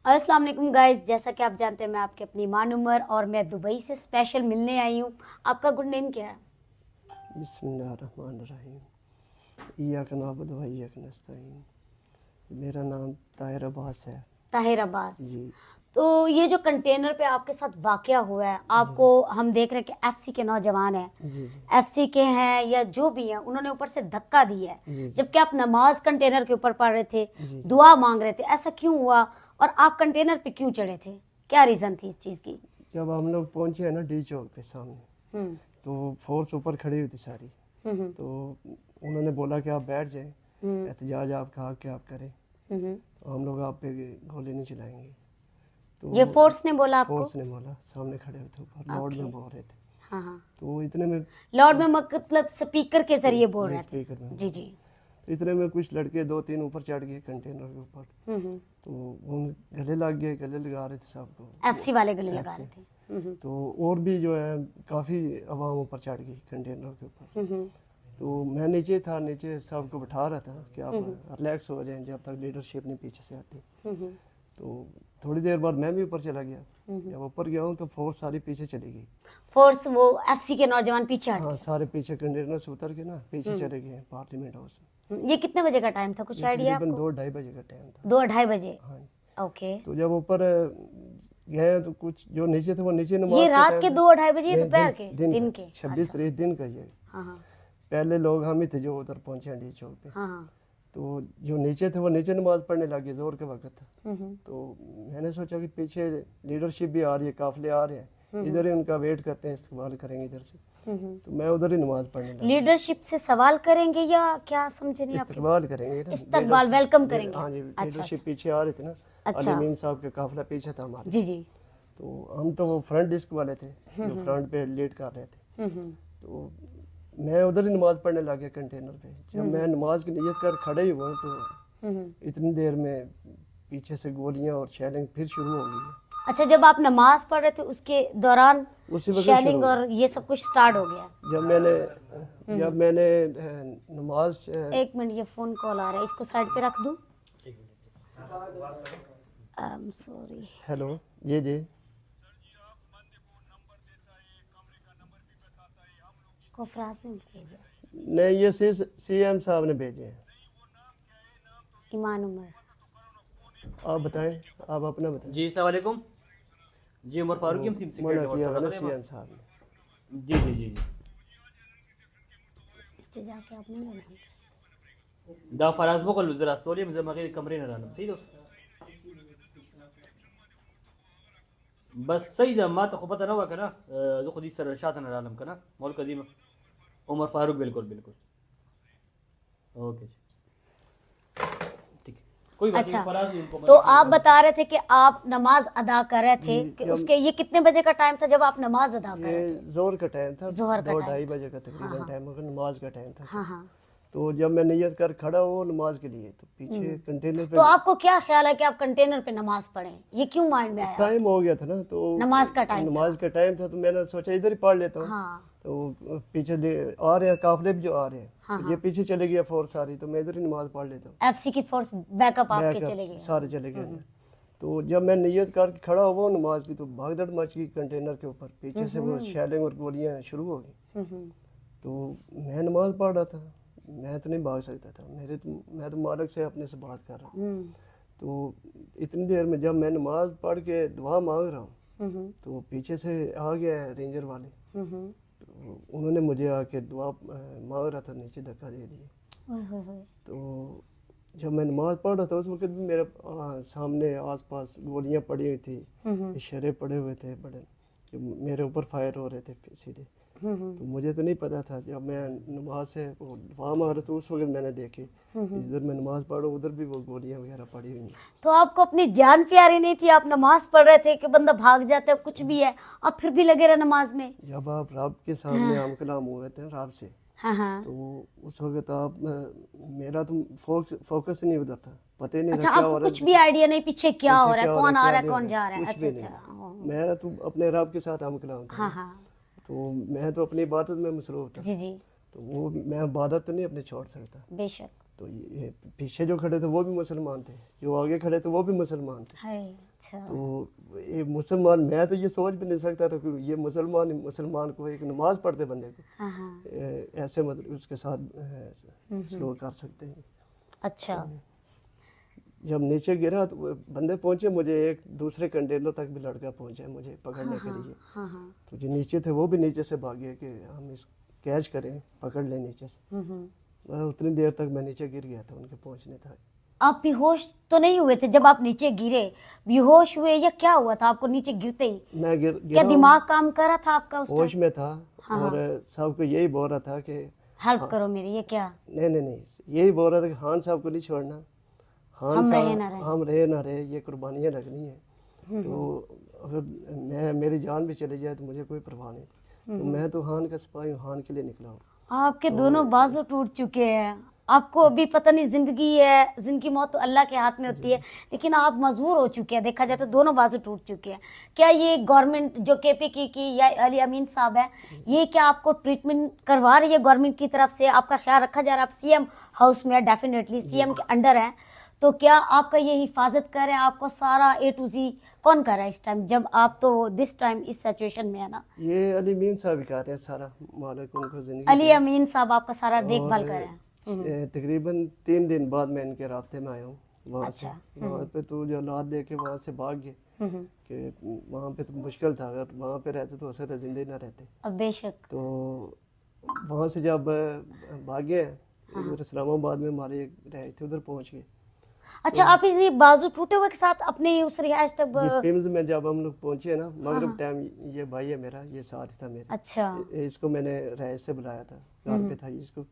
अस्सलाम वालेकुम गाइस, जैसा कि आप जानते हैं मैं आपकी अपनी मान उमर और मैं दुबई से स्पेशल मिलने आई हूँ। आपका गुड नेम क्या है? बिस्मिल्लाहिर्रहमानिर्रहीम। इय्याक नअबुदु व इय्याक नस्तईन। मेरा नाम ताहिर अब्बास है ताहिर अब्बास। जी। तो ये जो कंटेनर पे आपके साथ वाकया हुआ है, आपको हम देख रहे हैं कि एफसी के नौजवान हैं, जी जी एफसी के हैं या जो भी हैं, उन्होंने ऊपर से धक्का दिया है जी जी जबकि आप नमाज कंटेनर के ऊपर पढ़ रहे थे, जी। दुआ मांग रहे थे। ऐसा क्यों हुआ और आप कंटेनर पे क्यों चढ़े थे? क्या रीजन थी इस चीज की? जब हम लोग पहुंचे हैं ना डी चौक पे सामने, हम्म तो फोर्स ऊपर खड़ी हुई थी सारी। हम्म तो उन्होंने बोला कि आप बैठ जाएं, हम्म एहतजाज आपका हक है, आप करें, हम्म। तो हम लोग आप पे गोली नहीं चलाएंगे। तो ये फोर्स ने बोला आपको? फोर्स ने बोला, सामने खड़े हुए थे ऊपर, लॉर्ड में बोल रहे थे। हाँ हाँ। तो इतने में लॉर्ड में मतलब स्पीकर के जरिए बोल रहे थे? स्पीकर में जी जी। तो इतने में कुछ लड़के दो तीन ऊपर चढ़ गए कंटेनर के ऊपर। तो वो गले लग गए, गले लगा रहे थे सबको, एफसी वाले गले लगा FC। रहे थे। तो और भी जो है काफ़ी आवाम ऊपर चढ़ गई कंटेनर के ऊपर। तो मैं नीचे था, नीचे सबको बैठा रहा था कि आप रिलैक्स हो जाएं जब तक लीडरशिप नहीं पीछे से आती। तो थोड़ी देर बाद मैं भी ऊपर चला गया। जब ऊपर गया हूँ तो फोर्स सारी पीछे चली गई। फोर्स वो एफसी के नौजवान पीछे हट हाँ, सारे पीछे कंटेनर से उतर के ना पीछे चले गए पार्लियामेंट हाउस में। गए। ये कितने बजे का टाइम था, कुछ आइडिया तकरीबन आपको? 2-2:30 बजे का टाइम था। 2-2:30 बजे। हाँ। ओके। तो जब ऊपर गए तो कुछ जो नीचे थे वो नीचे ये नमाज का रात टाइम के था। 2-2:30 बजे या नहीं, दोपहर के? दिन के। 26 तारीख दिन का ये। हाँ हाँ पहले लोग हम ही थे जो उधर पहुंचे डी चौक पे। हाँ हाँ। तो जो नीचे थे वो नीचे नमाज पढ़ने लगे, जोर के वक्त था। हम्म। तो मैंने सोचा कि पीछे लीडरशिप भी आ रही है, काफिले आ रहे हैं, इधर ही उनका वेट करते हैं, इस्तकबाल करेंगे इधर से। तो मैं उधर ही नमाज पढ़ने लगा। लीडरशिप से सवाल करेंगे या क्या, समझे नहीं आपकी? इस्तकबाल करेंगे ना, इस्तकबाल, वेलकम करेंगे। हाँ जी। अच्छा लीडरशिप पीछे आ रहे थे ना, अच्छा। अली मीन साहब का काफिला पीछे था हमारे। जी जी। तो हम तो वो फ्रंट डिस्क वाले थे जो फ्रंट पे लीड कर रहे थे। तो मैं उधर ही नमाज पढ़ने लग गया कंटेनर पे। जब मैं नमाज की नियत कर खड़े ही हुआ तो इतनी देर में पीछे से गोलियां और शेलिंग फिर शुरू हो गई। अच्छा, जब आप नमाज पढ़ रहे थे उसके दौरान उसी वक्त शेलिंग और ये सब कुछ स्टार्ट हो गया? जब मैंने नमाज एक मिनट, ये फोन कॉल आ रहा है, इसको साइड पे रख दूं? सॉरी। हेलो जी जी। को फराज ने भेजा? नहीं, ये CM साहब ने भेजे हैं। ईमान उमर। आप बताएं, आप अपना बताएं। जी अस्सलाम वालेकुम। जी उमर फारूकी, हम मना सिक्योरिटी किया वर्कर ना हैं। CM साहब ने। जी जी जी जी। नीचे जाके आपने ना دا فراز بقول وزير استولي من زمان غير كمرين انا سيدوس بس سيدا ما تخبط انا وكنا ذو خدي سر شاتنا العالم كنا مول قديمه عمر فاروق بالکل بالکل اوکے ٹھیک کوئی بات अच्छा, نہیں فراز ان کو तो आप बता रहे थे कि आप नमाज अदा कर रहे थे कि उसके ये कितने बजे का टाइम था जब आप नमाज अदा कर रहे थे? ये जोर का टाइम था, जोहर का 2-2:30 बजे का तकरीबन टाइम होगा, नमाज का टाइम था। हाँ हाँ। तो जब मैं नियत कर खड़ा हुआ नमाज के लिए तो पीछे कंटेनर पे तो आपको क्या ख्याल है कि आप कंटेनर पे नमाज पढ़ें? ये क्यों माइंड में आया? टाइम हो गया था ना, तो नमाज का टाइम नमाज का टाइम था, तो मैंने सोचा इधर ही पढ़ लेता हूँ। हाँ तो पीछे आ रहे हैं काफिले भी जो आ रहे हैं, तो ये पीछे चले गया फोर्स सारी, तो मैं इधर ही नमाज पढ़ लेता हूँ। एफसी की फोर्स बैकअप आपके बैकअप चले गए? सारे चले गए अंदर। तो जब मैं नियत करके खड़ा हुआ नमाज की तो भागदड़ मच गई कंटेनर के ऊपर, पीछे से वो शेलिंग और गोलियां शुरू हो गई। तो मैं नमाज पढ़ रहा था, मैं तो नहीं भाग सकता था, मैं तो मालिक से अपने से बात कर रहा हूँ। तो इतनी देर में जब मैं नमाज पढ़ के दुआ मांग रहा हूँ तो पीछे से आ गया रेंजर वाले। तो उन्होंने मुझे आके दुआ मांग रहा था, नीचे धक्का दे दिया। तो जब मैं नमाज पढ़ रहा था उस वक्त भी मेरे सामने आसपास गोलियां पड़ी हुई थी, इशारे पड़े हुए थे बड़े, जो मेरे ऊपर फायर हो रहे थे सीधे। तो मुझे तो नहीं पता था, जब मैं नमाज से दुआ मांग रहा था उस वक्त मैंने देखे इधर मैं नमाज पढ़ूं उधर भी वो गोलियां वगैरह पड़ी हुई हैं। तो आपको अपनी जान प्यारी नहीं थी? आप नमाज पढ़ रहे थे कि बंदा भाग जाता है, कुछ भी है, आप फिर भी लगे रहे नमाज में? जब आप रब के सामने आम कलाम हुए थे रब से, हाँ हाँ। तो उस वक्त आप मेरा तो फोकस नहीं उधर था, पता ही नहीं अच्छा, था क्या आपको हो रहा कुछ भी आइडिया नहीं पीछे क्या हो रहा है, कौन आ रहा है, क्या कौन नहीं जा रहा है? कुछ अच्छा भी नहीं। अच्छा। मेरा तो अपने रब के साथ आम कलाम था। हाँ हाँ। तो मैं तो अपनी इबादत में मसरूफ था। जी जी। तो वो मैं इबादत तो नहीं अपनी छोड़ सकता। बेशक। تو یہ پیچھے جو کھڑے تھے وہ بھی مسلمان تھے, جو آگے کھڑے تھے وہ بھی مسلمان تھے. ہے اچھا. تو یہ مسلمان, میں تو یہ سوچ بھی نہیں سکتا تھا کہ یہ مسلمان کو ایک نماز پڑھتے بندے کو ہاں ہاں. ایسے مطلب اس کے ساتھ سلوک کر سکتے ہیں. اچھا. جب نیچے گرا تو بندے پہنچے, مجھے ایک دوسرے کنٹینر تک بھی لڑکا پہنچا مجھے پکڑنے کے لیے. ہاں ہاں. تو جو نیچے تھے وہ بھی نیچے سے بھاگے کہ ہم اس کیچ کریں, پکڑ لیں نیچے سے. اتنی دیر تک میں نیچے گر گیا تھا ان کے پہنچنے تک. آپ بے ہوش تو نہیں ہوئے تھے جب آپ نیچے گرے؟ بے ہوش ہوئے یا کیا ہوا تھا آپ کو نیچے گرتے ہی؟ میں کیا گرا, دماغ کام کر رہا تھا آپ کا اس ہوش ٹائم؟ میں تھا اور سب کو یہی بول رہا تھا کہ ہیلپ کرو میری, یہ کیا نہیں یہی بول رہا تھا کہ خان صاحب کو نہیں چھوڑنا, خان ہم رہے صاحب نہ رہے. ہم رہے نہ رہے, یہ قربانیاں رکھنی ہیں. تو اگر میری جان بھی چلی جائے تو مجھے کوئی پرواہ نہیں تھی. تو میں تو خان کا سپاہی ہوں, خان کے لیے نکلا ہوں. آپ کے دونوں بازو ٹوٹ چکے ہیں, آپ کو ابھی پتہ نہیں زندگی ہے, زندگی موت تو اللہ کے ہاتھ میں ہوتی ہے, لیکن آپ مجبور ہو چکے ہیں. دیکھا جائے تو دونوں بازو ٹوٹ چکے ہیں. کیا یہ گورنمنٹ جو کے پی کی یا علی امین صاحب ہے, یہ کیا آپ کو ٹریٹمنٹ کروا رہی ہے گورنمنٹ کی طرف سے؟ آپ کا خیال رکھا جا رہا ہے؟ آپ سی ایم ہاؤس میں ڈیفینیٹلی سی ایم کے انڈر ہیں, تو کیا آپ کا یہ حفاظت کر رہے ہیں؟ آپ کو سارا اے ٹو زی کون کر رہا ہے اس ٹائم, جب آپ تو دس ٹائم اس سچویشن میں ہے نا؟ یہ علی امین صاحب ہی کر رہے ہیں سارا مالک ان کو زندگی علی امین صاحب آپ کا سارا دیکھ بھال کر رہے ہیں. تقریباً 3 دن بعد میں ان کے رابطے میں آیا ہوں وہاں سے. وہاں پہ تو جو حالات دیکھ کے وہاں سے بھاگ گئے کہ وہاں پہ تو مشکل تھا, اگر وہاں پہ رہتے تو ہو سکتا زندہ نہ رہتے. اب بے شک. تو وہاں سے جب بھاگے ادھر اسلام آباد میں ہمارے ایک رہائش تھے, ادھر پہنچ گئے. اچھا, آپ اس بازو ٹوٹے ہوئے کے ساتھ اپنے اس رہائش تک؟ یہ پیمز میں جب ہم لوگ پہنچے نا مغرب ٹائم, یہ بھائی ہے میرا, یہ ساتھ تھا میرے. اچھا. اس کو میں نے رہائش سے بلایا تھا, گھر پہ تھا اس کو.